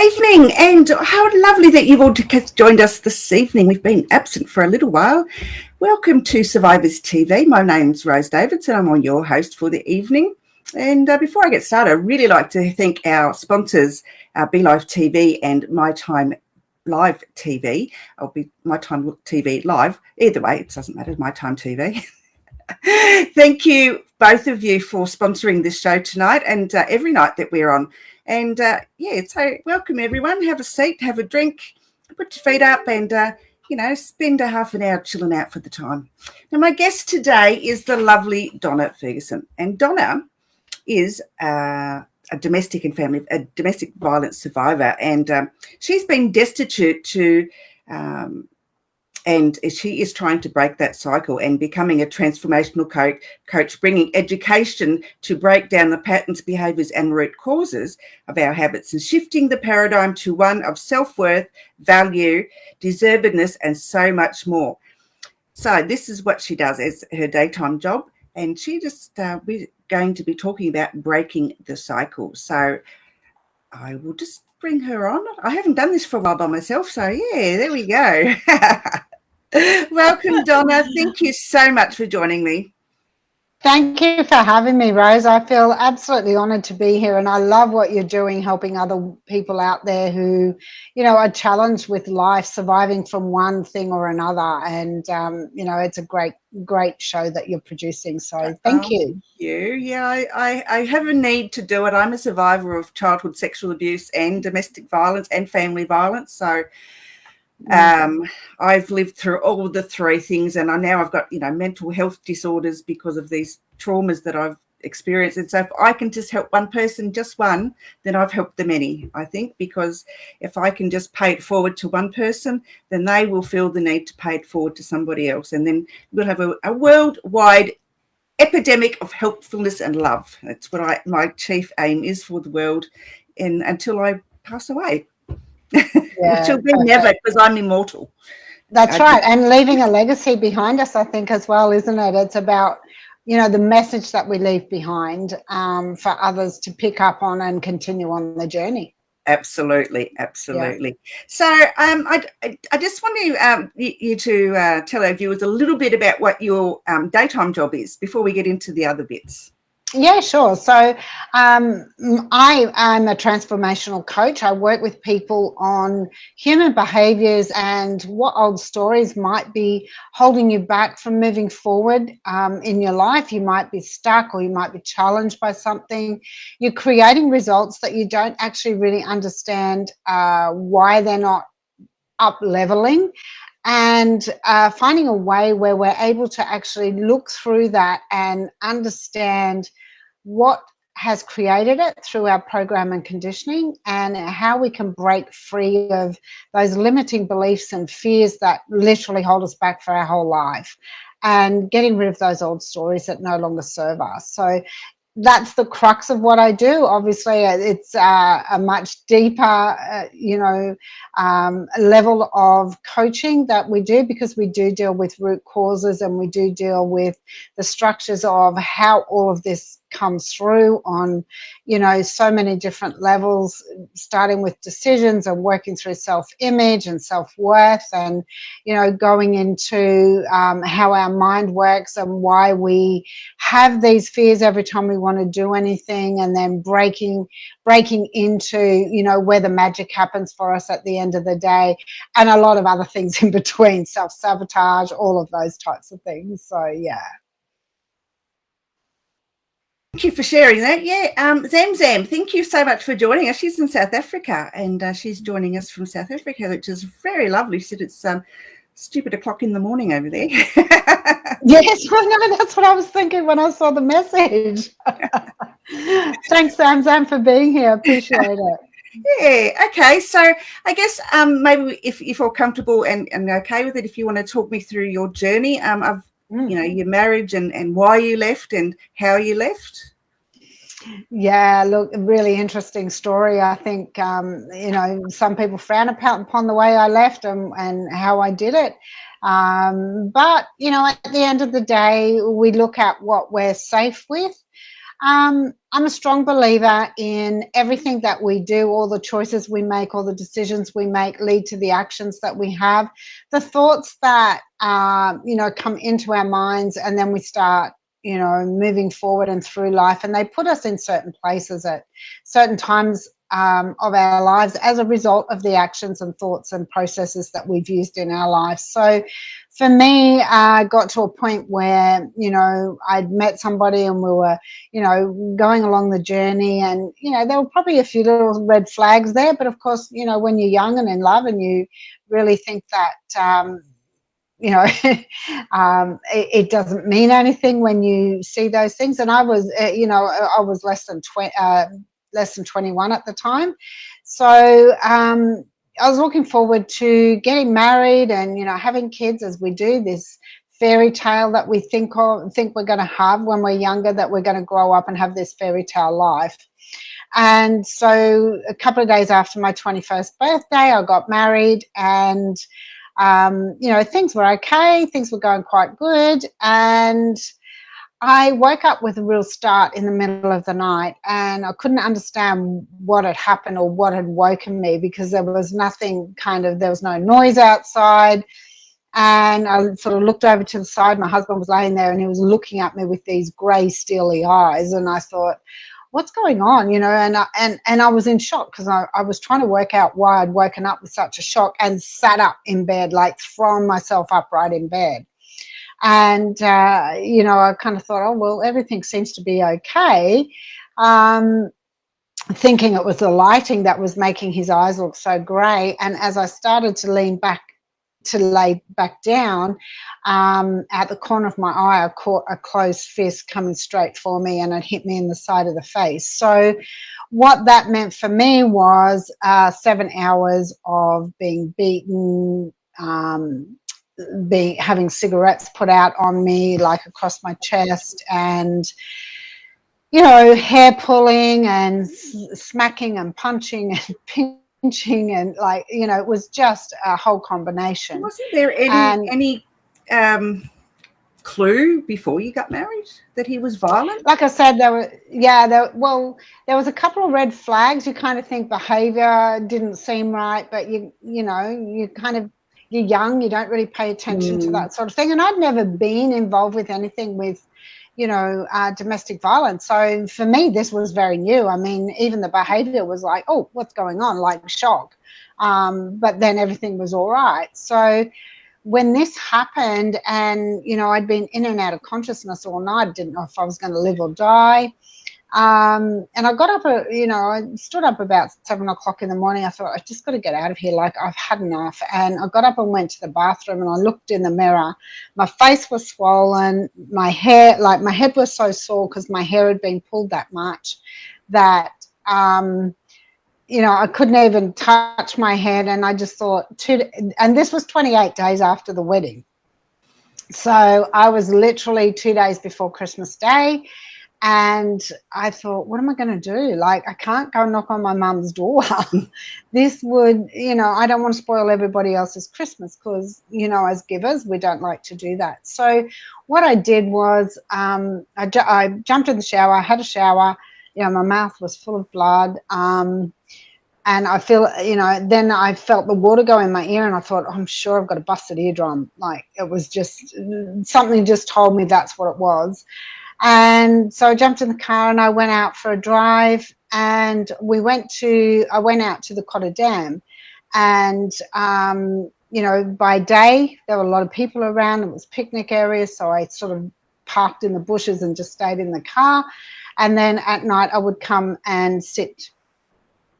evening, and how lovely that you've all joined us this evening. We've been absent for a little while. Welcome to Survivors TV. My name's Rose Davidson. I'm your host for the evening. And before I get started, I'd really like to thank our sponsors, Be Live TV and My Time Live TV. I'll be My Time TV Live. Either way, it doesn't matter, My Time TV. Thank you, both of you, for sponsoring this show tonight and every night that we're on. And so welcome everyone. Have a seat, have a drink, put your feet up, and spend a half an hour chilling out for the time. Now, my guest today is the lovely Donna Ferguson, and Donna is a domestic violence survivor, and she's been destitute to. And she is trying to break that cycle and becoming a transformational coach, bringing education to break down the patterns, behaviours and root causes of our habits and shifting the paradigm to one of self-worth, value, deservedness and so much more. So this is what she does as her daytime job, and she we're going to be talking about breaking the cycle. So I will just bring her on. I haven't done this for a while by myself, so yeah, there we go. Welcome, Donna. Thank you so much for joining me. Thank you for having me, Rose. I feel absolutely honoured to be here, and I love what you're doing, helping other people out there who, are challenged with life, surviving from one thing or another. And, it's a great show that you're producing. So thank you. Thank you. Yeah, I have a need to do it. I'm a survivor of childhood sexual abuse and domestic violence and family violence. So I've lived through all the three things, and I've got mental health disorders because of these traumas that I've experienced. And so if I can just help one person, just one, then I've helped the many, I think, because if I can just pay it forward to one person, then they will feel the need to pay it forward to somebody else, and then we'll have a worldwide epidemic of helpfulness and love. That's what my chief aim is for the world, and until I pass away. Yeah, which will be never, because I'm immortal. That's right. And leaving a legacy behind us, I think, as well, isn't it? It's about, the message that we leave behind for others to pick up on and continue on the journey. Absolutely. Yeah. So I just want you to tell our viewers a little bit about what your daytime job is before we get into the other bits. Yeah, sure. So I am a transformational coach. I work with people on human behaviours and what old stories might be holding you back from moving forward in your life. You might be stuck, or you might be challenged by something. You're creating results that you don't actually really understand why they're not up leveling. And finding a way where we're able to actually look through that and understand what has created it through our program and conditioning, and how we can break free of those limiting beliefs and fears that literally hold us back for our whole life, and getting rid of those old stories that no longer serve us. So that's the crux of what I do. Obviously, it's a much deeper, level of coaching that we do, because we do deal with root causes, and we do deal with the structures of how all of this comes through on, so many different levels, starting with decisions and working through self-image and self-worth, and, going into how our mind works and why we have these fears every time we want to do anything, and then breaking into, where the magic happens for us at the end of the day, and a lot of other things in between, self-sabotage, all of those types of things. So, yeah. Thank you for sharing that. Yeah, Zamzam, thank you so much for joining us. She's in South Africa, and she's joining us from South Africa, which is very lovely. She said it's stupid o'clock in the morning over there. Yes, I know. That's what I was thinking when I saw the message. Thanks, Zamzam, for being here. Appreciate it. Yeah, okay. So I guess maybe if you're comfortable and okay with it, if you want to talk me through your journey of your marriage and why you left and how you left. Yeah, look, really interesting story. I think, some people frown upon the way I left and how I did it. But, at the end of the day, we look at what we're safe with. I'm a strong believer in everything that we do, all the choices we make, all the decisions we make lead to the actions that we have. The thoughts that, come into our minds, and then we start, moving forward and through life, and they put us in certain places at certain times of our lives as a result of the actions and thoughts and processes that we've used in our lives. So for me, I got to a point where, I'd met somebody and we were, going along the journey, and, there were probably a few little red flags there. But of course, when you're young and in love and you really think that, it doesn't mean anything when you see those things. And I was, I was less than 21 at the time. So I was looking forward to getting married and, having kids, as we do, this fairy tale that we think we're going to have when we're younger, that we're going to grow up and have this fairy tale life. And so a couple of days after my 21st birthday, I got married, and things were okay. Things were going quite good. And I woke up with a real start in the middle of the night, and I couldn't understand what had happened or what had woken me, because there was nothing there was no noise outside. And I sort of looked over to the side. My husband was laying there and he was looking at me with these grey, steely eyes. And I thought, what's going on? And I was in shock, because I was trying to work out why I'd woken up with such a shock, and sat up in bed, like thrown myself upright in bed. And, I kind of thought, oh, well, everything seems to be okay. Thinking it was the lighting that was making his eyes look so grey. And as I started to lay back down, at the corner of my eye, I caught a closed fist coming straight for me, and it hit me in the side of the face. So what that meant for me was 7 hours of being beaten, having cigarettes put out on me, like across my chest, and hair pulling and smacking and punching and pinching, and it was just a whole combination. Wasn't there any clue before you got married that he was violent? Like I said, there was a couple of red flags. You kind of think behavior didn't seem right, but you're young, you don't really pay attention to that sort of thing. And I'd never been involved with anything with, domestic violence. So for me, this was very new. I mean, even the behavior was like, oh, what's going on? Like shock. But then everything was all right. So when this happened, and, I'd been in and out of consciousness all night, I didn't know if I was going to live or die. And I got up, I stood up about 7 o'clock in the morning. I thought, I just got to get out of here. Like, I've had enough. And I got up and went to the bathroom, and I looked in the mirror. My face was swollen. My head was so sore, because my hair had been pulled that much that, I couldn't even touch my head. And I just thought, and this was 28 days after the wedding. So I was literally 2 days before Christmas Day. And I thought, what am I going to do? Like, I can't go knock on my mum's door. This would, I don't want to spoil everybody else's Christmas, because, as givers, we don't like to do that. So what I did was I jumped in the shower, I had a shower, my mouth was full of blood. And I feel, then I felt the water go in my ear, and I thought, I'm sure I've got a busted eardrum. Like, it was just, something just told me that's what it was. And so I jumped in the car and I went out for a drive, and I went out to the Cotter Dam. And, by day, there were a lot of people around. It was picnic areas. So I sort of parked in the bushes and just stayed in the car. And then at night I would come and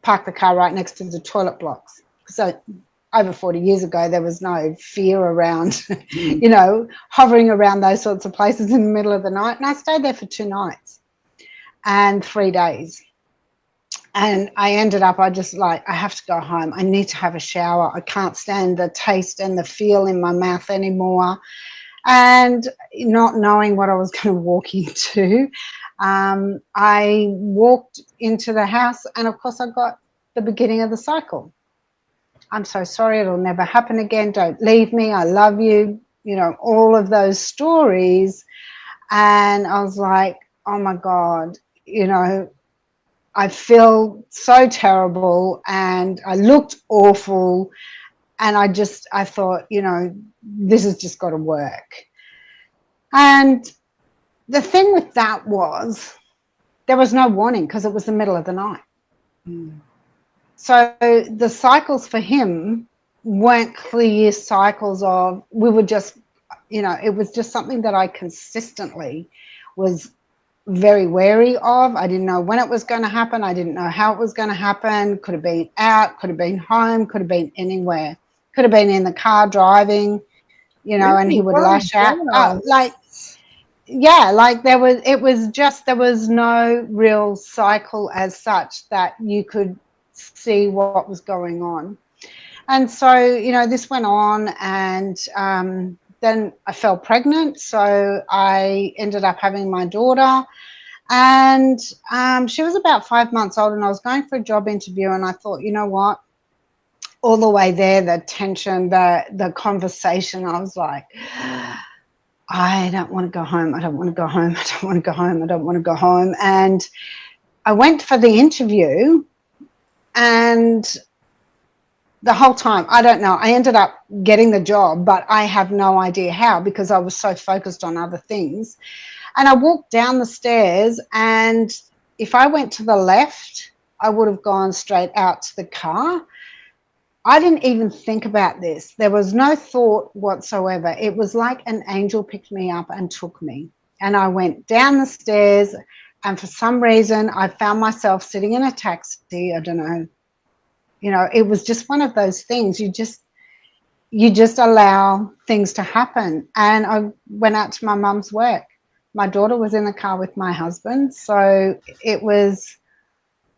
park the car right next to the toilet blocks. So over 40 years ago, there was no fear around, hovering around those sorts of places in the middle of the night. And I stayed there for 2 nights and 3 days. And I ended up, I have to go home. I need to have a shower. I can't stand the taste and the feel in my mouth anymore. And not knowing what I was going to walk into, I walked into the house, and of course I got the beginning of the cycle. I'm so sorry, it'll never happen again. Don't leave me. I love you. All of those stories. And I was like, oh my God, you know, I feel so terrible and I looked awful. And I thought, you know, this has just got to work. And the thing with that was there was no warning because it was the middle of the night. Mm. So the cycles for him weren't clear cycles of, we were just, you know, it was just something that I consistently was very wary of. I didn't know when it was going to happen. I didn't know how it was going to happen. Could have been out, could have been home, could have been anywhere. Could have been in the car driving, you know, and he would lash out. Like there was no real cycle as such that you could see what was going on. And so, you know, this went on, and then I fell pregnant. So I ended up having my daughter, and she was about 5 months old, and I was going for a job interview, and I thought, you know what, all the way there, the tension, the conversation, I was like, I don't want to go home. I don't want to go home. I don't want to go home. I don't want to go home. And I went for the interview, and the whole time, I don't know, I ended up getting the job, but I have no idea how because I was so focused on other things. And I walked down the stairs, and if I went to the left, I would have gone straight out to the car. I didn't even think about this. There was no thought whatsoever. It was like an angel picked me up and took me. And I went down the stairs, and for some reason, I found myself sitting in a taxi. I don't know. You know, it was just one of those things. You just allow things to happen. And I went out to my mum's work. My daughter was in the car with my husband. So it was,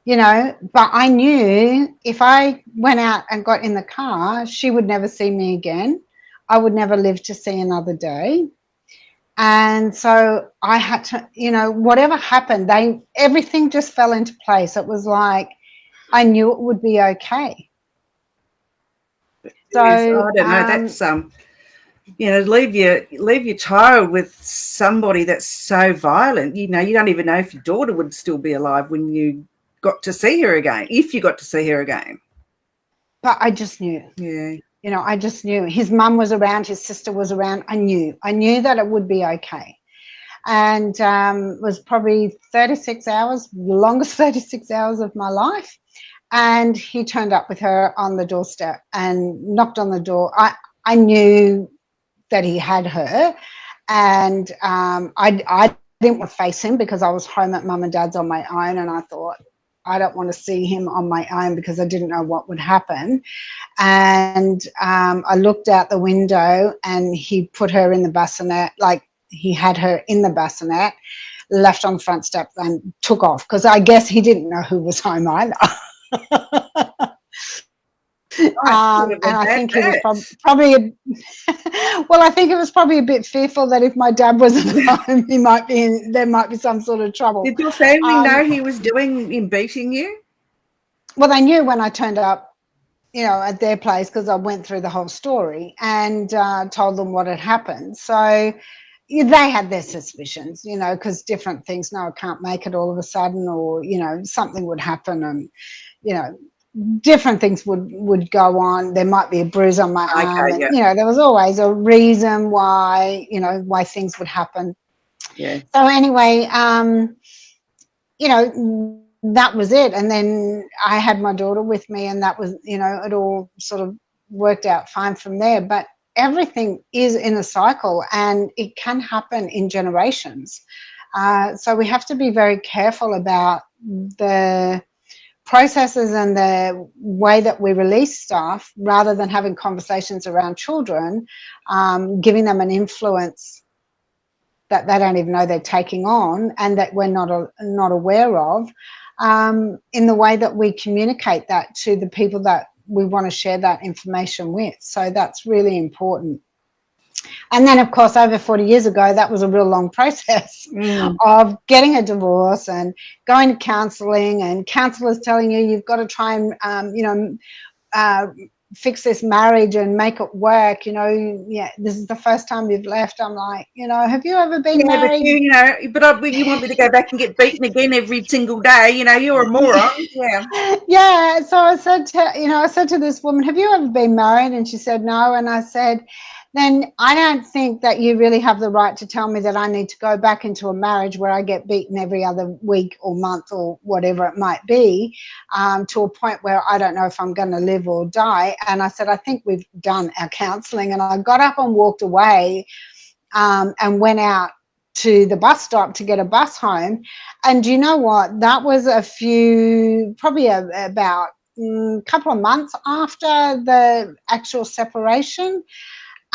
you know, but I knew if I went out and got in the car, she would never see me again. I would never live to see another day. And so I had to, you know, whatever happened, everything just fell into place. It was like I knew it would be okay. So I don't know. That's you know, leave your child with somebody that's so violent. You know, you don't even know if your daughter would still be alive when you got to see her again, if you got to see her again. But I just knew. Yeah. You know, I just knew. His mum was around, his sister was around. I knew that it would be okay. And it was probably 36 hours, the longest 36 hours of my life. And he turned up with her on the doorstep and knocked on the door. I knew that he had her, and I didn't want to face him because I was home at mum and dad's on my own, and I thought, I don't want to see him on my own because I didn't know what would happen. And I looked out the window, and he put her in the bassinet, like he had her in the bassinet, left on the front step and took off because I guess he didn't know who was home either. And I think he was probably well, I think it was probably a bit fearful that if my dad wasn't home, there might be some sort of trouble. Did your family know he was doing in beating you? Well, they knew when I turned up, you know, at their place because I went through the whole story and told them what had happened. So they had their suspicions, you know, because different things. No, I can't make it all of a sudden, or you know, something would happen, and you know, different things would go on. There might be a bruise on my arm, and you know, there was always a reason why, you know, why things would happen. Yeah. So anyway, you know, that was it. And then I had my daughter with me, and that was, you know, it all sort of worked out fine from there. But everything is in a cycle, and it can happen in generations. So we have to be very careful about the processes and the way that we release stuff, rather than having conversations around children, giving them an influence that they don't even know they're taking on, and that we're not aware of, in the way that we communicate that to the people that we want to share that information with. So that's really important. And then, of course, over 40 years ago, that was a real long process of getting a divorce and going to counselling, and counsellors telling you you've got to try and, you know, fix this marriage and make it work. You know, yeah, this is the first time you've left. I'm like, you know, have you ever been Yeah, married? but you want me to go back and get beaten again every single day? You know, you're a moron. Yeah. Yeah. So I said to this woman, have you ever been married? And she said no. And I said, then I don't think that you really have the right to tell me that I need to go back into a marriage where I get beaten every other week or month or whatever it might be, to a point where I don't know if I'm going to live or die. And I said, I think we've done our counselling. And I got up and walked away, and went out to the bus stop to get a bus home. And you know what? That was probably about a couple of months after the actual separation.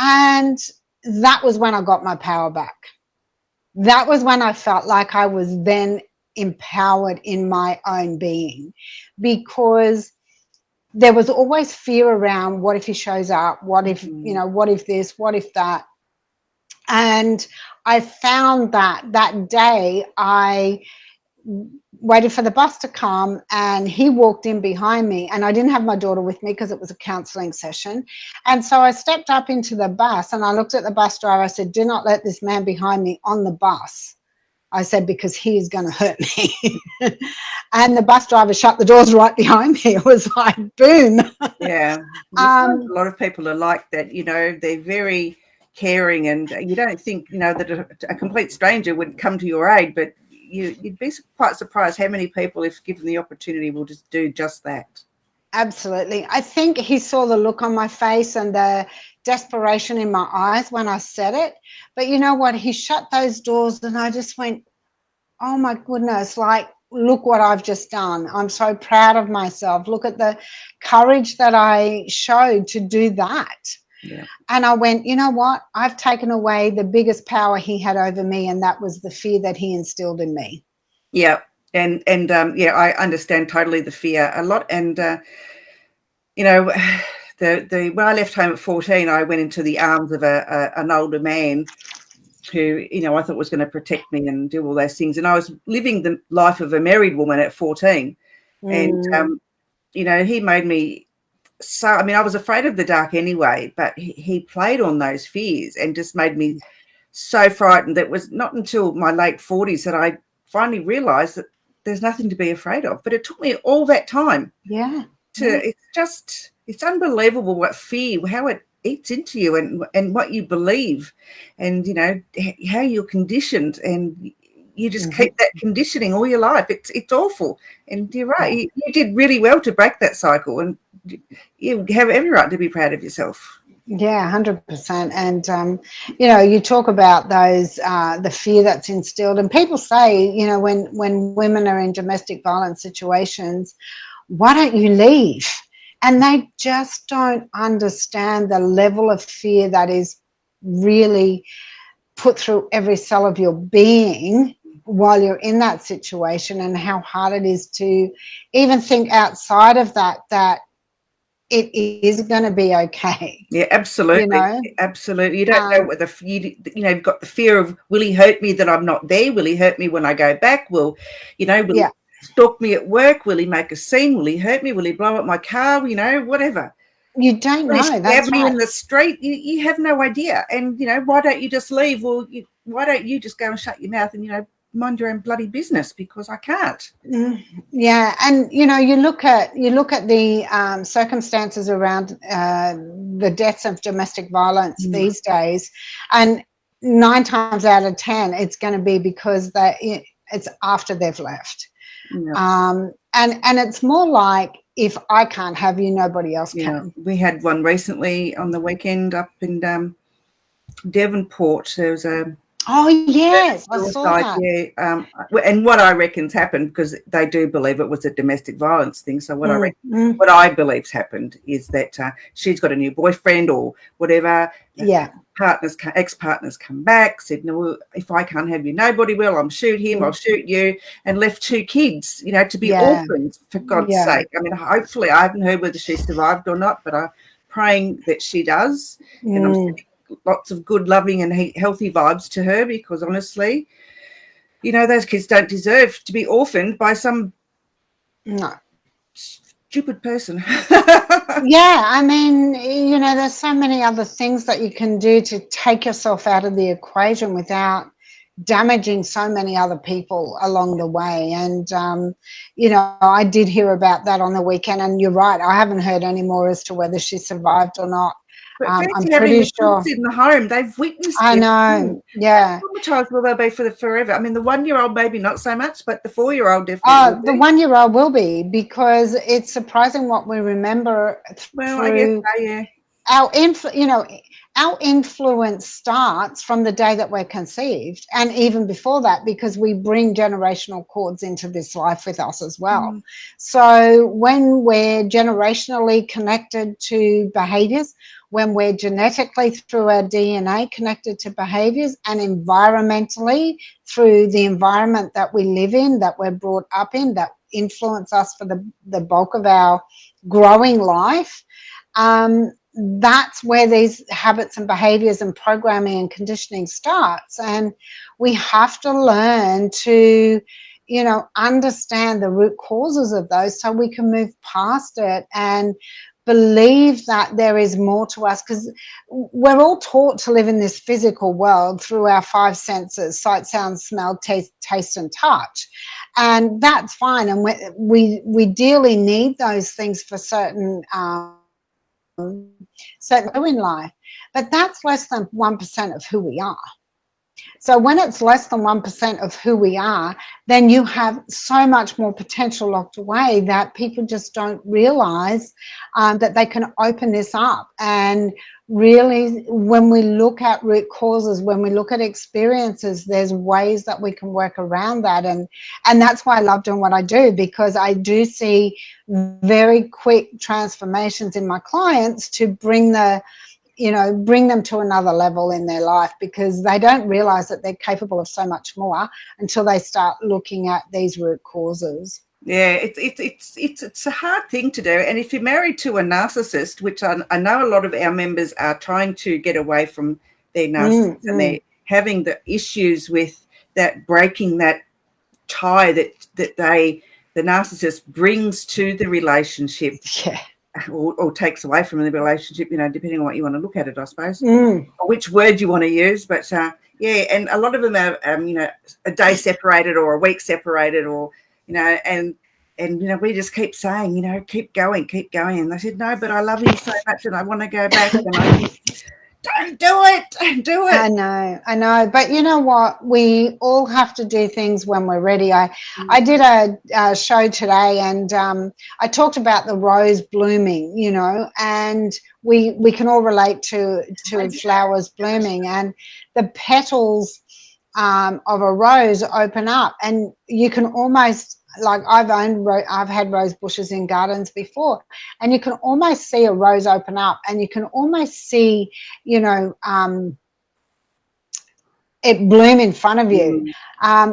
And that was when I got my power back. That was when I felt like I was then empowered in my own being, because there was always fear around, what if he shows up? What if, you know, what if this, what if that? And I found that day I waited for the bus to come, and he walked in behind me, and I didn't have my daughter with me because it was a counselling session. And so I stepped up into the bus and I looked at the bus driver. I said, do not let this man behind me on the bus. I said, because he is going to hurt me. And the bus driver shut the doors right behind me. It was like, boom. Yeah. A lot of people are like that, you know, they're very caring, and you don't think, you know, that a complete stranger would come to your aid, but you'd be quite surprised how many people, if given the opportunity, will just do just that. Absolutely. I think he saw the look on my face and the desperation in my eyes when I said it. But you know what? He shut those doors and I just went, oh my goodness, like, look what I've just done. I'm so proud of myself. Look at the courage that I showed to do that. Yeah. And I went, you know what? I've taken away the biggest power he had over me, and that was the fear that he instilled in me. Yeah. And yeah, I understand totally the fear a lot. And, you know, when I left home at 14, I went into the arms of an older man who, you know, I thought was going to protect me and do all those things. And I was living the life of a married woman at 14. And, you know, he made me so, I mean, I was afraid of the dark anyway, but he played on those fears and just made me so frightened. That was not until my late 40s that I finally realized that there's nothing to be afraid of. But it took me all that time. Yeah. It's unbelievable what fear, how it eats into you, and what you believe, and, you know, how you're conditioned, and you just keep that conditioning all your life. It's awful. And you're right. You did really well to break that cycle, and you have every right to be proud of yourself. Yeah, 100%. And, you know, you talk about those, the fear that's instilled, and people say, you know, when women are in domestic violence situations, why don't you leave? And they just don't understand the level of fear that is really put through every cell of your being while you're in that situation, and how hard it is to even think outside of that it is going to be okay. Yeah, absolutely. You know? Absolutely. You don't know what you know, you've got the fear of, will he hurt me that I'm not there? Will he hurt me when I go back? Will he stalk me at work? Will he make a scene? Will he hurt me? Will he blow up my car? You know, whatever. You don't know. Will he stab me in the street? You have no idea. And, you know, why don't you just leave? Well, why don't you just go and shut your mouth and, you know, mind your own bloody business? Because I can't. Yeah. And, you know, you look at the circumstances around the deaths of domestic violence these days, and 9 times out of 10 it's going to be because it's after they've left. And it's more like, if I can't have you, nobody else can. We had one recently on the weekend up in Devonport. There was a Oh yes, I saw that. Yeah, and what I reckon's happened, because they do believe it was a domestic violence thing. So what I believe's happened is that she's got a new boyfriend or whatever. Yeah. Ex-partners come back, said, no, if I can't have you, nobody will. I'll shoot him, I'll shoot you, and left 2 kids, you know, to be orphans, for God's sake. I mean, hopefully, I haven't heard whether she survived or not, but I'm praying that she does. And I'm sending lots of good, loving and healthy vibes to her, because honestly, you know, those kids don't deserve to be orphaned by some stupid person. Yeah, I mean, there's so many other things that you can do to take yourself out of the equation without damaging so many other people along the way. And, I did hear about that on the weekend, and you're right, I haven't heard any more as to whether she survived or not. But I'm fancy having pretty the sure. kids in the home. They've witnessed I it. know, yeah. How traumatized will they be for forever? I mean, the 1-year-old maybe not so much, but the 4-year-old definitely will The be. 1-year-old will be, because it's surprising what we remember Well, I guess through so, yeah. our influence starts from the day that we're conceived, and even before that, because we bring generational cords into this life with us as well. So when we're generationally connected to behaviors, when we're genetically through our DNA connected to behaviors, and environmentally through the environment that we live in, that we're brought up in, that influence us for the bulk of our growing life, that's where these habits and behaviors and programming and conditioning starts. And we have to learn to, understand the root causes of those, so we can move past it and believe that there is more to us, because we're all taught to live in this physical world through our 5 senses: sight, sound, smell, taste and touch. And that's fine, and we dearly need those things for certain in life, but that's less than 1% of who we are. So when it's less than 1% of who we are, then you have so much more potential locked away that people just don't realize that they can open this up. And really, when we look at root causes, when we look at experiences, there's ways that we can work around that. And that's why I love doing what I do, because I do see very quick transformations in my clients to bring them to another level in their life, because they don't realize that they're capable of so much more until they start looking at these root causes. Yeah, it's a hard thing to do. And if you're married to a narcissist, which I know a lot of our members are trying to get away from their narcissist, and they're having the issues with that, breaking that tie that the narcissist brings to the relationship. Yeah. Or takes away from the relationship, depending on what you want to look at it, I suppose, or which word you want to use. But yeah, and a lot of them are, a day separated or a week separated, or and we just keep saying, keep going. And they said, no, but I love him so much and I want to go back. And I think, don't do it. I know. But you know what? We all have to do things when we're ready. I did a show today, and I talked about the rose blooming, and we can all relate to flowers blooming, and the petals of a rose open up, and you can almost, like, I've had rose bushes in gardens before, and you can almost see a rose open up, and you can almost see, it bloom in front of you.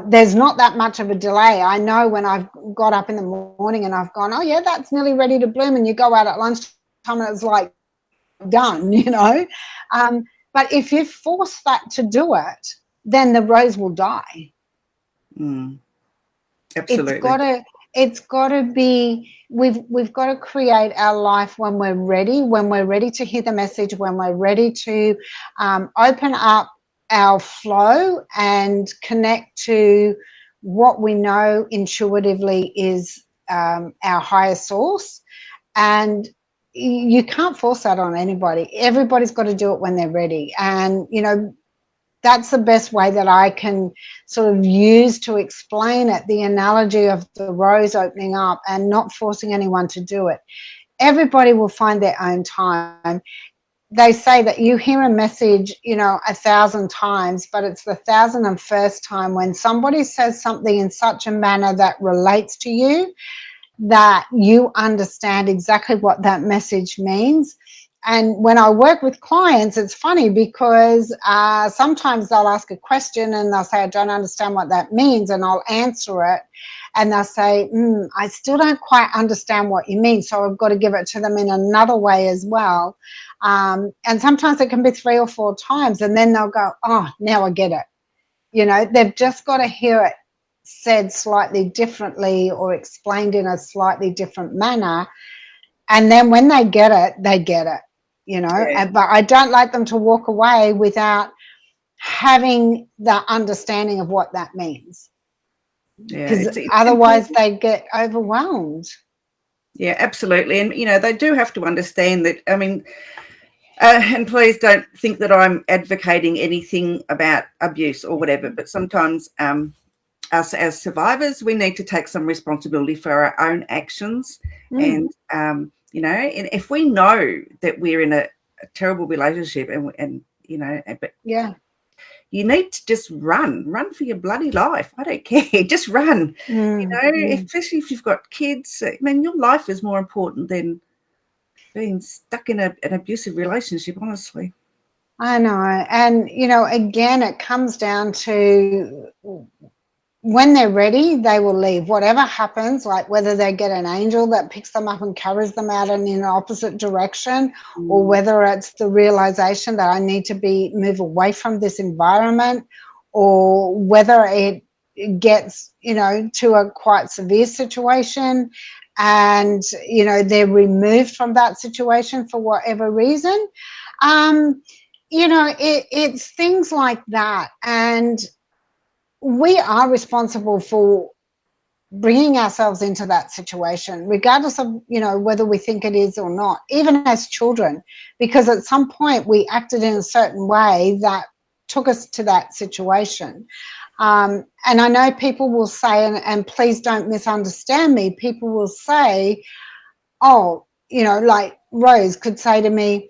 There's not that much of a delay. I know when I've got up in the morning and I've gone, oh yeah, that's nearly ready to bloom, and you go out at lunchtime and it's like done, but if you force that to do it, then the rose will die. Absolutely. It's got to be, we've got to create our life when we're ready to hear the message, when we're ready to open up our flow and connect to what we know intuitively is our higher source. And you can't force that on anybody. Everybody's got to do it when they're ready. And that's the best way that I can sort of use to explain it, the analogy of the rose opening up and not forcing anyone to do it. Everybody will find their own time. They say that you hear a message, 1,000 times, but it's the 1,001st time when somebody says something in such a manner that relates to you, that you understand exactly what that message means. And when I work with clients, it's funny because sometimes they'll ask a question and they'll say, I don't understand what that means, and I'll answer it. And they'll say, I still don't quite understand what you mean, so I've got to give it to them in another way as well. And sometimes it can be 3 or 4 times, and then they'll go, oh, now I get it. They've just got to hear it said slightly differently or explained in a slightly different manner. And then when they get it, you know. Yeah. But I don't like them to walk away without having the understanding of what that means. Yeah, Because it's otherwise important. they get overwhelmed. Yeah, absolutely. And, they do have to understand that, I mean, and please don't think that I'm advocating anything about abuse or whatever, but sometimes us as survivors, we need to take some responsibility for our own actions. And, and if we know that we're in a terrible relationship and but Yeah. you need to just run for your bloody life. I don't care. Just run. Especially if you've got kids. I mean, your life is more important than being stuck in an abusive relationship, honestly. I know. And, again, it comes down to when they're ready, they will leave. Whatever happens, like whether they get an angel that picks them up and carries them out in an opposite direction, or whether it's the realization that I need to move away from this environment, or whether it gets, to a quite severe situation and, they're removed from that situation for whatever reason. It's things like that. And we are responsible for bringing ourselves into that situation, regardless of, whether we think it is or not, even as children, because at some point we acted in a certain way that took us to that situation. And I know people will say, and please don't misunderstand me, people will say, oh, like Rose could say to me,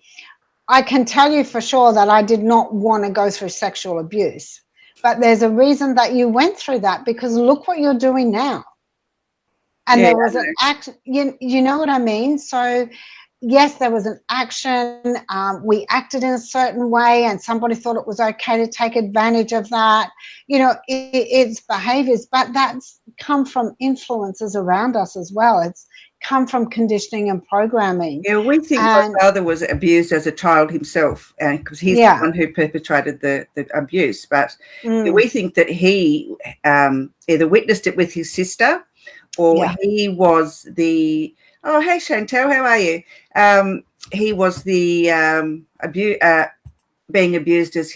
I can tell you for sure that I did not want to go through sexual abuse. But there's a reason that you went through that, because look what you're doing now. And there was an action, you know what I mean? So, yes, there was an action. We acted in a certain way and somebody thought it was okay to take advantage of that. It's behaviors, but that's come from influences around us as well. It's come from conditioning and programming. Yeah, we think my father was abused as a child himself, because he's the one who perpetrated the abuse. But we think that he either witnessed it with his sister, or he was the hey Chantel, how are you? He was the being abused as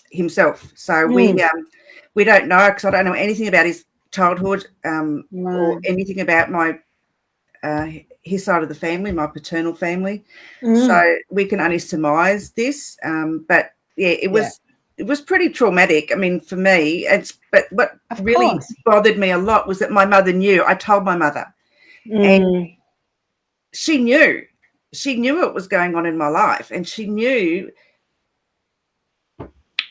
himself. So we don't know, because I don't know anything about his childhood or anything about my his side of the family, my paternal family. So we can only surmise this. But yeah, it was pretty traumatic. I mean, for me, but what really bothered me a lot was that my mother knew. I told my mother, and she knew what was going on in my life, and she knew,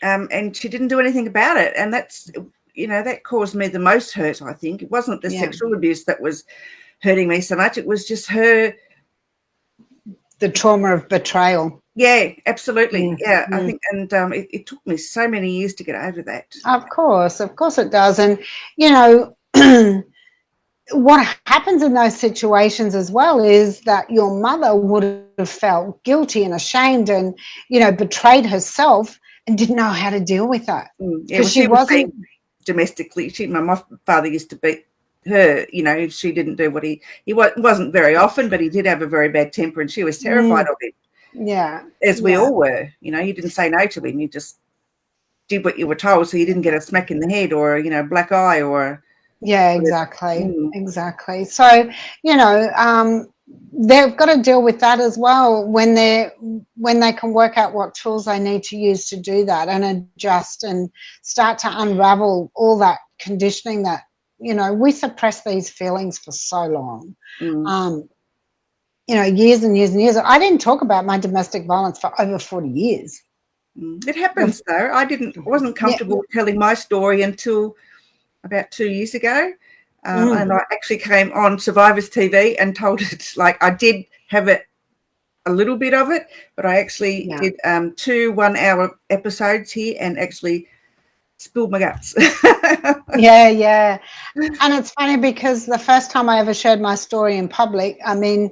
and she didn't do anything about it. And that's, that caused me the most hurt. I think it wasn't the sexual abuse that was hurting me so much. It was just the trauma of betrayal. Yeah, absolutely. I think, and it took me so many years to get over that. Of course it does. And what happens in those situations as well is that your mother would have felt guilty and ashamed and betrayed herself and didn't know how to deal with that, because she wasn't domestically. My father used to beat her, if she didn't do what he wasn't very often, but he did have a very bad temper, and she was terrified of him. As we all were. You didn't say no to him, you just did what you were told, so you didn't get a smack in the head or a black eye or exactly. So they've got to deal with that as well when they can work out what tools they need to use to do that and adjust and start to unravel all that conditioning that we suppress these feelings for so long. Years and years and years. I didn't talk about my domestic violence for over 40 years. It happens though. I wasn't comfortable telling my story until about 2 years ago. And I actually came on Survivors TV and told it. Like, I did have a little bit of it, but I actually did 2 1-hour episodes here and actually spilled my guts. Yeah. And it's funny because the first time I ever shared my story in public, I mean,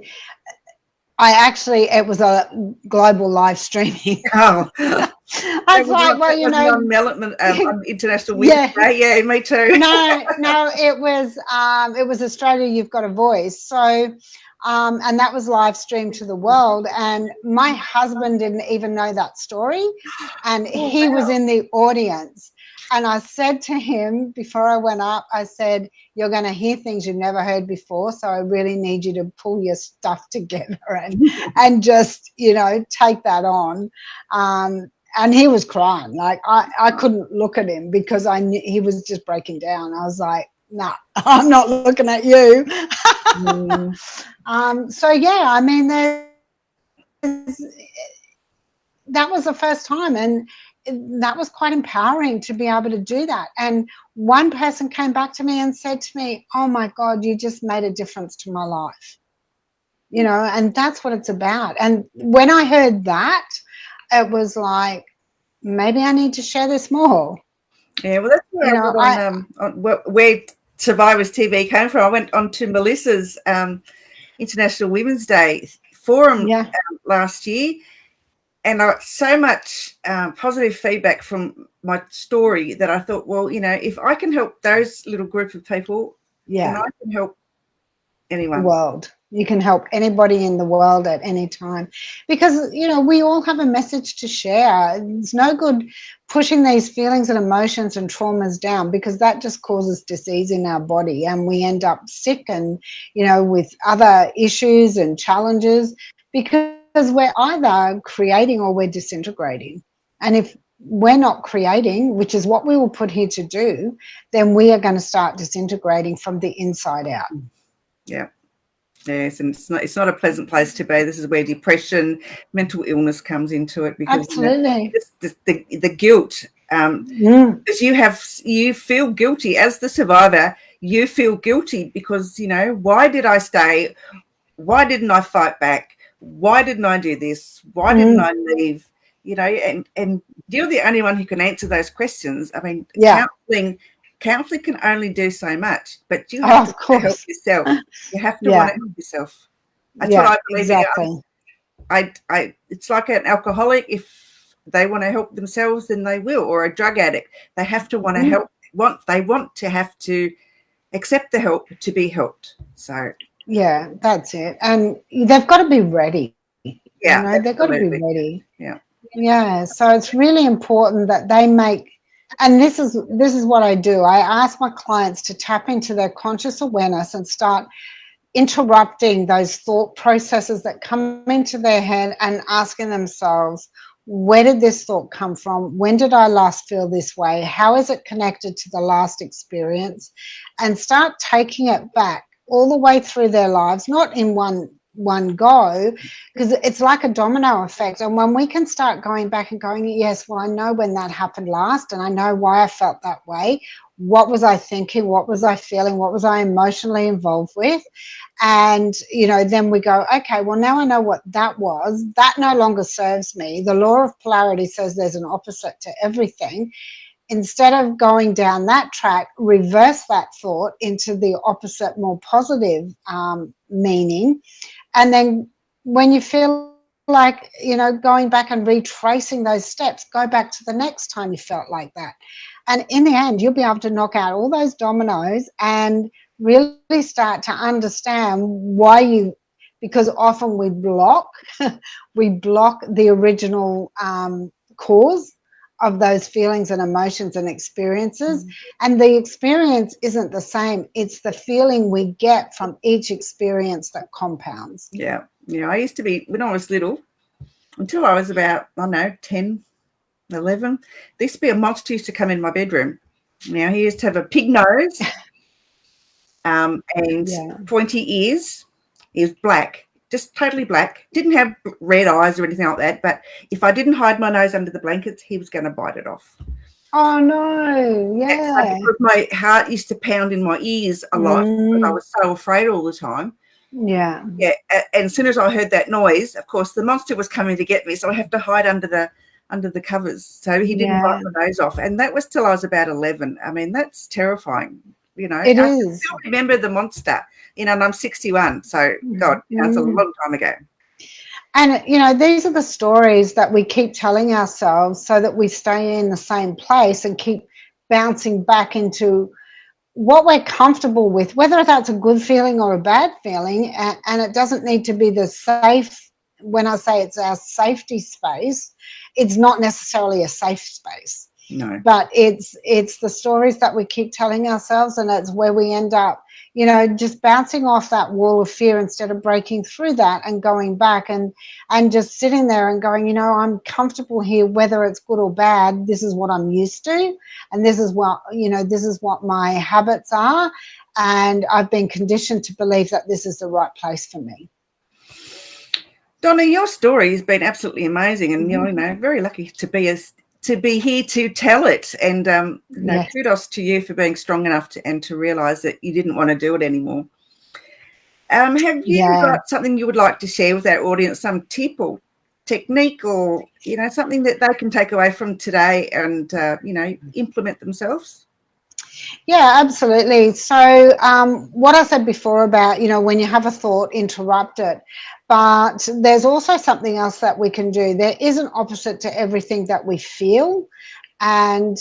it was a global live streaming. I was like, well, you know, on International Women's Day. Yeah, me too. no, it was Australia, You've Got a Voice. So, and that was live streamed to the world. And my husband didn't even know that story, and he was in the audience. And I said to him before I went up, I said, you're going to hear things you've never heard before, so I really need you to pull your stuff together and just, you know, take that on. And he was crying. Like, I couldn't look at him because I knew he was just breaking down. I was like, no, I'm not looking at you. So, yeah, I mean, that was the first time. And that was quite empowering to be able to do that. And one person came back to me and said to me, oh my God, you just made a difference to my life. You know, and that's what it's about. And when I heard that, it was like, maybe I need to share this more. Yeah, well, that's where where Survivors TV came from. I went on to Melissa's International Women's Day forum last year, and I got so much positive feedback from my story that I thought, well, you know, if I can help those little group of people, then I can help anyone. The world. You can help anybody in the world at any time, because, you know, we all have a message to share. It's no good pushing these feelings and emotions and traumas down, because that just causes disease in our body, and we end up sick and, you know, with other issues and challenges, because we're either creating or we're disintegrating. And if we're not creating, which is what we were put here to do, then we are going to start disintegrating from the inside out. Yeah. Yes, and it's not a pleasant place to be. This is where depression, mental illness comes into it, because absolutely, you know, the guilt, because you feel guilty as the survivor. You feel guilty because, you know, why did I stay? Why didn't I fight back? Why didn't I do this? Why didn't I leave? You know, and you're the only one who can answer those questions. I mean, counselling can only do so much, but you have to help yourself. You have to want to help yourself. That's what I believe. Exactly. I it's like an alcoholic. If they want to help themselves, then they will. Or a drug addict, they have to want to help. They want to have to accept the help to be helped. So yeah, that's it. And they've got to be ready. Yeah, you know, they've got to be ready. Yeah. So it's really important that they make. And this is what I do. I ask my clients to tap into their conscious awareness and start interrupting those thought processes that come into their head and asking themselves, where did this thought come from? When did I last feel this way? How is it connected to the last experience? And start taking it back all the way through their lives, not in one go, because it's like a domino effect. And when we can start going back and going, yes, well, I know when that happened last, and I know why I felt that way. What was I thinking? What was I feeling? What was I emotionally involved with? And, you know, then we go, okay, well, now I know what that was. That no longer serves me. The law of polarity says there's an opposite to everything. Instead of going down that track, reverse that thought into the opposite, more positive meaning. And then when you feel like, you know, going back and retracing those steps, go back to the next time you felt like that. And in the end, you'll be able to knock out all those dominoes and really start to understand why because often we block the original cause of those feelings and emotions and experiences. And the experience isn't the same. It's the feeling we get from each experience that compounds. Yeah. I used to be, when I was little, until I was about, I don't know, 10, 11, there used to be a monster used to come in my bedroom. Now, he used to have a pig nose and pointy ears. He was black. Just totally black. Didn't have red eyes or anything like that. But if I didn't hide my nose under the blankets, he was going to bite it off. Oh, no. Yeah. Because my heart used to pound in my ears a lot because I was so afraid all the time. Yeah. Yeah. And as soon as I heard that noise, of course, the monster was coming to get me. So I have to hide under the covers. So he didn't bite my nose off. And that was till I was about 11. I mean, that's terrifying. You know, it I is. still remember the monster, you know, and I'm 61. So, God, that's a long time ago. And, these are the stories that we keep telling ourselves so that we stay in the same place and keep bouncing back into what we're comfortable with, whether that's a good feeling or a bad feeling. And it doesn't need to be the safe. When I say it's our safety space, it's not necessarily a safe space. No. But it's the stories that we keep telling ourselves, and it's where we end up, just bouncing off that wall of fear instead of breaking through that and going back and just sitting there and going, I'm comfortable here, whether it's good or bad. This is what I'm used to, and this is what my habits are, and I've been conditioned to believe that this is the right place for me. Donna, your story has been absolutely amazing, and very lucky to be here to tell it. And Yes. kudos to you for being strong enough to realize that you didn't want to do it anymore. Have you got something you would like to share with our audience, some tip or technique, or something that they can take away from today and implement themselves? Yeah, absolutely. So what I said before about, when you have a thought, interrupt it. But there's also something else that we can do. There is an opposite to everything that we feel. And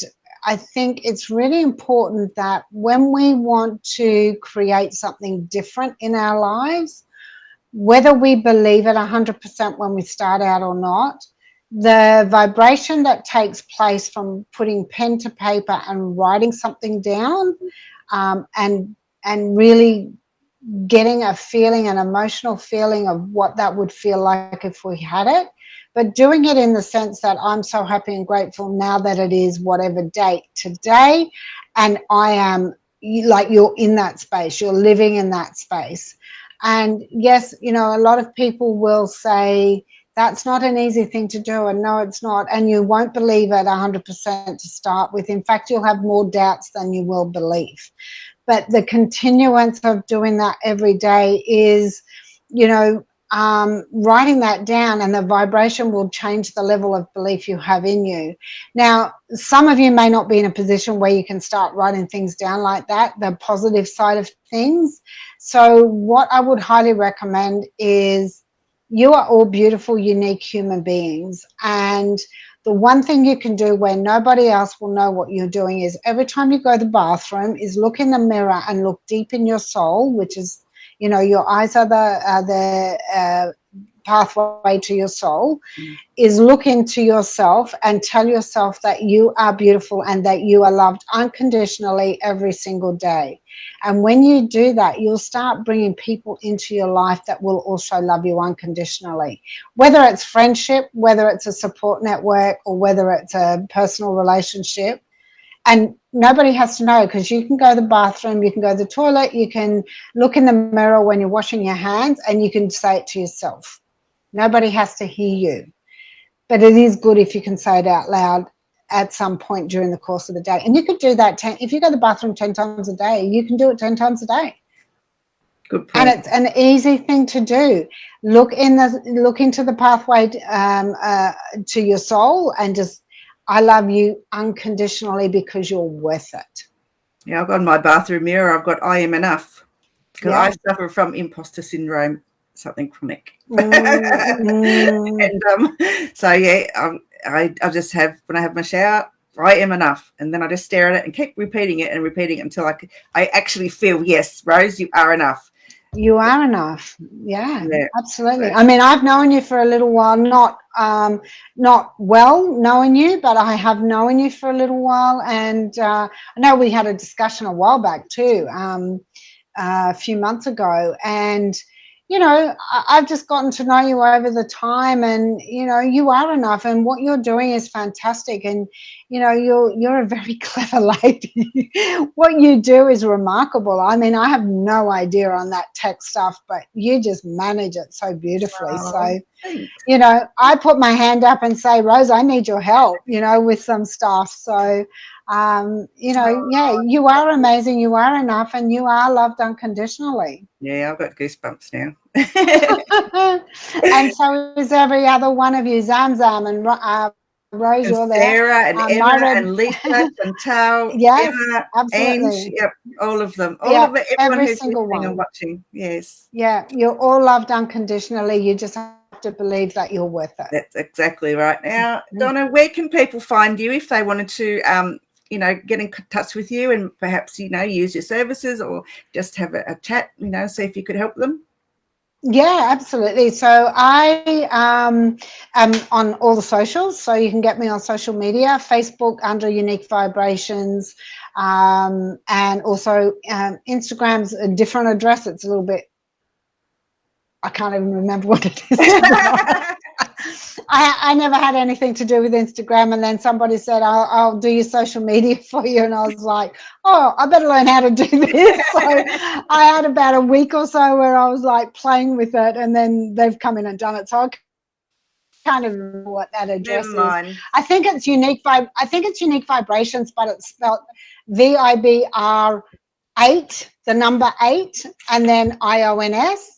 I think it's really important that when we want to create something different in our lives, whether we believe it 100% when we start out or not, the vibration that takes place from putting pen to paper and writing something down, and really getting a feeling, an emotional feeling of what that would feel like if we had it, but doing it in the sense that I'm so happy and grateful now that it is whatever date today, and I am, like, you're in that space, you're living in that space. And yes, a lot of people will say, that's not an easy thing to do, and no, it's not, and you won't believe it 100% to start with. In fact, you'll have more doubts than you will believe. But the continuance of doing that every day is, writing that down, and the vibration will change the level of belief you have in you. Now, some of you may not be in a position where you can start writing things down like that, the positive side of things. So what I would highly recommend is, you are all beautiful, unique human beings. And the one thing you can do where nobody else will know what you're doing is, every time you go to the bathroom, is look in the mirror and look deep in your soul, which is, your eyes are the pathway to your soul, is look into yourself and tell yourself that you are beautiful and that you are loved unconditionally every single day. And when you do that, you'll start bringing people into your life that will also love you unconditionally, whether it's friendship, whether it's a support network, or whether it's a personal relationship. And nobody has to know, because you can go to the bathroom, you can go to the toilet, you can look in the mirror when you're washing your hands, and you can say it to yourself. Nobody has to hear you. But it is good if you can say it out loud at some point during the course of the day. And you could do that if you go to the bathroom 10 times a day, you can do it 10 times a day. Good point. And it's an easy thing to do. Look into the pathway to your soul, and just, I love you unconditionally because you're worth it. Yeah, I've got in my bathroom mirror, I've got I am enough, because I suffer from imposter syndrome, something chronic. And so I just have, when I have my shower, I am enough, and then I just stare at it and keep repeating it until I actually feel, yes, Rose, you are enough. You are enough. Yeah, absolutely. I mean, I've known you for a little while, not well knowing you, but I have known you for a little while. And I know we had a discussion a while back too, a few months ago. And, I've just gotten to know you over the time, and, you are enough, and what you're doing is fantastic. And, you're a very clever lady. What you do is remarkable. I mean, I have no idea on that tech stuff, but you just manage it so beautifully. So, I put my hand up and say, Rose, I need your help, with some stuff. So, you are amazing, you are enough, and you are loved unconditionally. Yeah, I've got goosebumps now. And so is every other one of you, Zam and Rose, and you're there. Sarah and Emma Myra, and Lisa and Tal, yes, Emma, absolutely. Ange, yep, all of them. All of it, everyone every who's single listening one. and watching, yes. Yeah, you're all loved unconditionally. You just have to believe that you're worth it. That's exactly right. Now, Donna, where can people find you if they wanted to, get in touch with you and perhaps, use your services or just have a chat, see if you could help them? Yeah, absolutely. So I am on all the socials, so you can get me on social media, Facebook under Unique Vibrations, and also Instagram's a different address. It's a little bit, I can't even remember what it is. I never had anything to do with Instagram, and then somebody said, I'll do your social media for you, and I was like, oh, I better learn how to do this. So I had about a week or so where I was like playing with it, and then they've come in and done it. So I can't even remember what that address is. I think it's Unique Vibrations, but it's spelled VIBR 8, the number 8, and then IONS.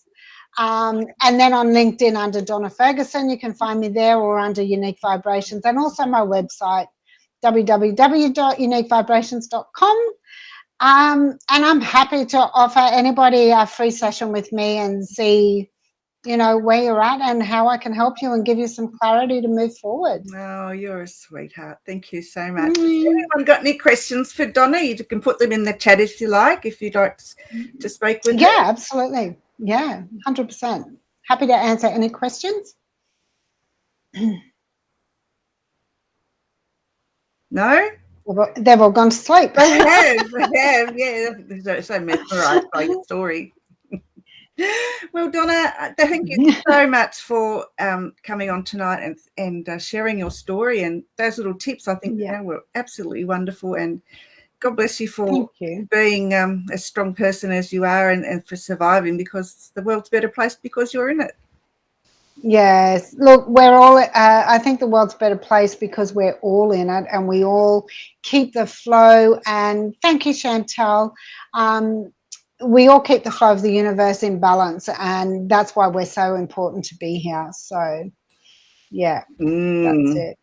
And then on LinkedIn under Donna Ferguson, you can find me there, or under Unique Vibrations, and also my website, www.uniquevibrations.com. And I'm happy to offer anybody a free session with me and see, where you're at and how I can help you and give you some clarity to move forward. Oh, you're a sweetheart. Thank you so much. Has anyone got any questions for Donna? You can put them in the chat if you like, if you'd like to speak with her. Yeah, absolutely. Yeah, 100%. Happy to answer any questions. No? They've all gone to sleep. They have, yeah. They're so mesmerised by your story. Well, Donna, thank you so much for coming on tonight and sharing your story, and those little tips, I think, were absolutely wonderful, and God bless you for being a strong person as you are, and for surviving, because the world's a better place because you're in it. Yes. Look, we're all, I think the world's a better place because we're all in it, and we all keep the flow. And thank you, Chantal. We all keep the flow of the universe in balance, and that's why we're so important to be here. So, yeah, that's it.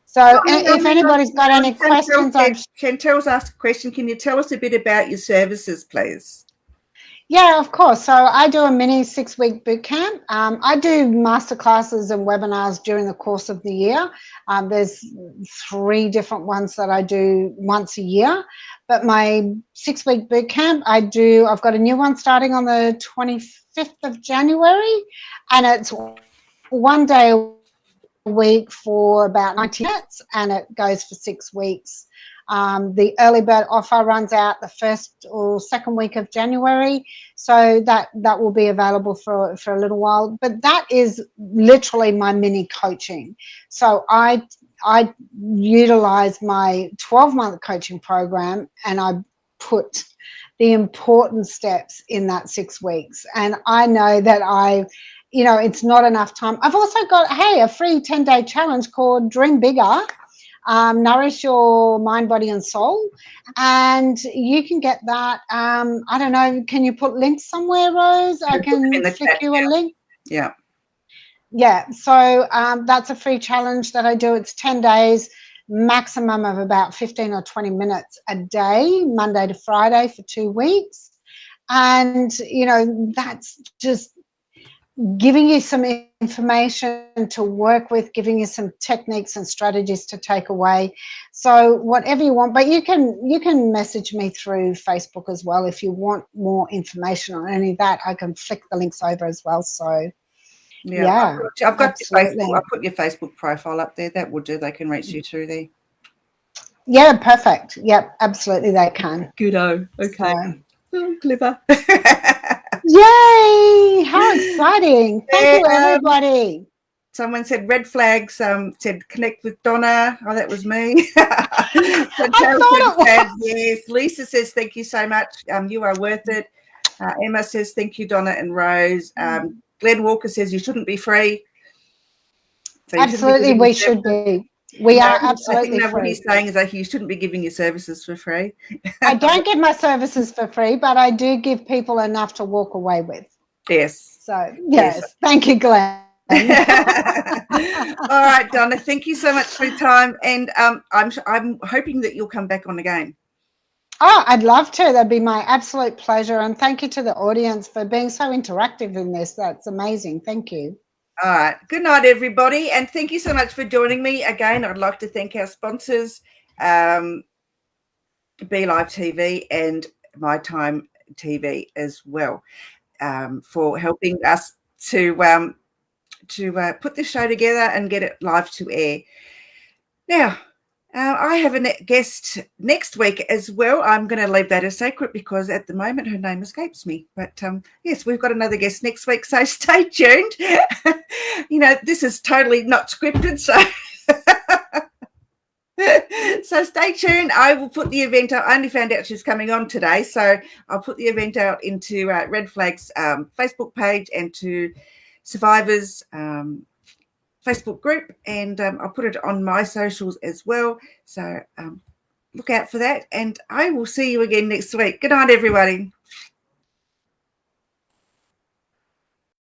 So if anybody's got any questions, Chantel's asked a question. Can you tell us a bit about your services, please? Yeah, of course. So I do a mini 6-week boot camp. I do masterclasses and webinars during the course of the year. There's 3 different ones that I do once a year. But my 6-week boot camp, I've got a new one starting on the 25th of January, and it's 1 day a week for about 90 minutes, and it goes for 6 weeks. The early bird offer runs out the 1st or 2nd week of January, so that will be available for a little while. But that is literally my mini coaching. So I utilize my 12-month coaching program, and I put the important steps in that 6 weeks. And I know that it's not enough time. I've also got, a free 10-day challenge called Dream Bigger, Nourish Your Mind, Body and Soul. And you can get that. I don't know, can you put links somewhere, Rose? I can flick you a link. Yeah. Yeah, so that's a free challenge that I do. It's 10 days, maximum of about 15 or 20 minutes a day, Monday to Friday for 2 weeks. And, that's just giving you some information to work with, giving you some techniques and strategies to take away. So whatever you want, but you can message me through Facebook as well if you want more information on any of that. I can flick the links over as well. So yeah, I've got your Facebook. I'll put your Facebook profile up there. That will do. They can reach you through there. Yeah, perfect. Yep, absolutely they can. Goodo. Okay. So clever. Yay! How exciting! Thank you, everybody. Someone said red flags. Said connect with Donna. Oh, that was me. Yes. Lisa says thank you so much. You are worth it. Emma says thank you, Donna and Rose. Glenn Walker says you shouldn't be free. So absolutely, we should be. We are absolutely free. What he's saying is that you shouldn't be giving your services for free. I don't give my services for free, but I do give people enough to walk away with. Yes. So, yes. Thank you, Glenn. All right, Donna, thank you so much for your time. And I'm hoping that you'll come back on again. Oh, I'd love to. That'd be my absolute pleasure. And thank you to the audience for being so interactive in this. That's amazing. Thank you. All right. Good night, everybody. And thank you so much for joining me. Again, I'd like to thank our sponsors, Be Live TV and My Time TV as well, for helping us to put this show together and get it live to air. Now, I have a guest next week as well. I'm going to leave that a secret because at the moment her name escapes me. But yes, we've got another guest next week, so stay tuned. This is totally not scripted, so so stay tuned. I will put the event out. I only found out she's coming on today, so I'll put the event out into Red Flag's Facebook page and to Survivors Facebook group, and I'll put it on my socials as well. So look out for that, and I will see you again next week. Good night, everybody.